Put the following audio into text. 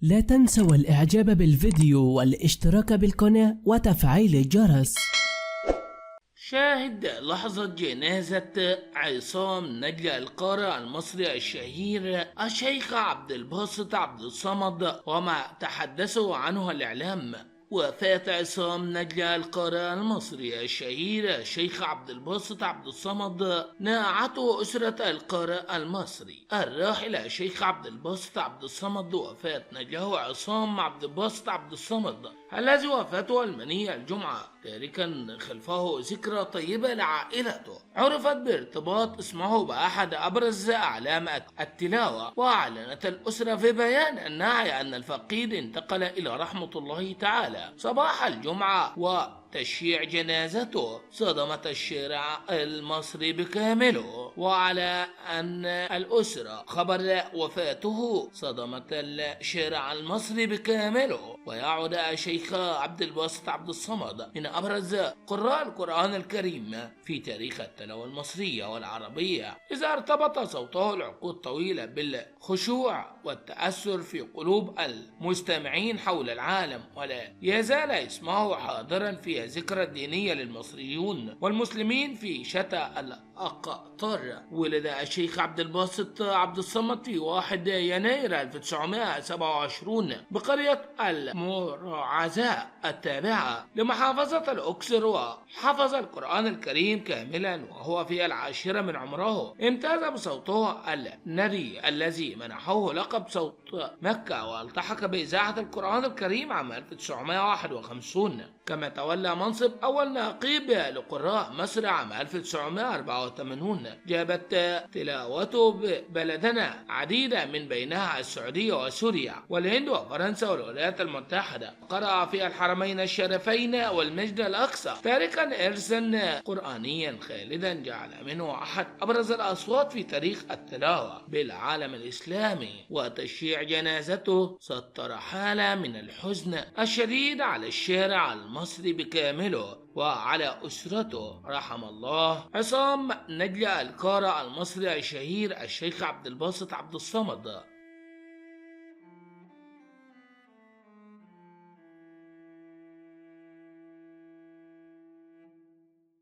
لا تنسوا الإعجاب بالفيديو والاشتراك بالقناة وتفعيل الجرس. شاهد لحظة جنازة عصام نجلة القارئ المصري الشهير الشيخ عبد الباسط عبد الصمد وما تحدثوا عنه الإعلام. وفاة عصام نجلة القارئ المصري الشهير الشيخ عبد الباسط عبد الصمد ناعته أسرة القارئ المصري الراحل الشيخ عبد الباسط عبد الصمد وفاة نجله عصام عبد الباسط عبد الصمد الذي وفاته المنية الجمعة تاركا خلفه ذكرى طيبة لعائلته عرفت بارتباط اسمه بأحد أبرز أعلام التلاوة. وأعلنت الأسرة في بيان الناعي أن الفقيد انتقل إلى رحمة الله تعالى صباح الجمعة تشييع جنازته صدمت الشارع المصري بكامله. وعلى أن الأسرة خبر وفاته صدمت الشارع المصري بكامله. ويعود الشيخ عبد الباسط عبد الصمد من أبرز قراء القرآن الكريم في تاريخ التلاوة المصرية والعربية، إذا ارتبط صوته العقود طويلة بالخشوع والتأثر في قلوب المستمعين حول العالم، ولا يزال اسمه حاضرا في الذكرى الدينية للمصريون والمسلمين في شتى الأقطار. ولد الشيخ عبد الباسط عبد الصمد في 1 يناير 1927 بقرية المراعزاء التابعة لمحافظة الأقصر، وحفظ القرآن الكريم كاملا وهو في 10 من عمره. امتاز بصوته النري الذي منحه لقب صوت مكة، والتحق بإذاعة القرآن الكريم عام 1951، كما تولى منصب أول نقيب لقراء مصر عام 1984. جابت تلاوته ببلدنا عديدة من بينها السعودية وسوريا والهند وفرنسا والولايات المتحدة. قرأ في الحرمين الشريفين والمسجد الأقصى تاركا إرثا قرآنيا خالدا جعل منه أحد أبرز الأصوات في تاريخ التلاوة بالعالم الإسلامي. وتشييع جنازته سطر حالة من الحزن الشديد على الشارع المصري بكامله وعلى أسرته. رحم الله عصام نجلة القارئ المصري الشهير الشيخ عبد الباسط عبد الصمد.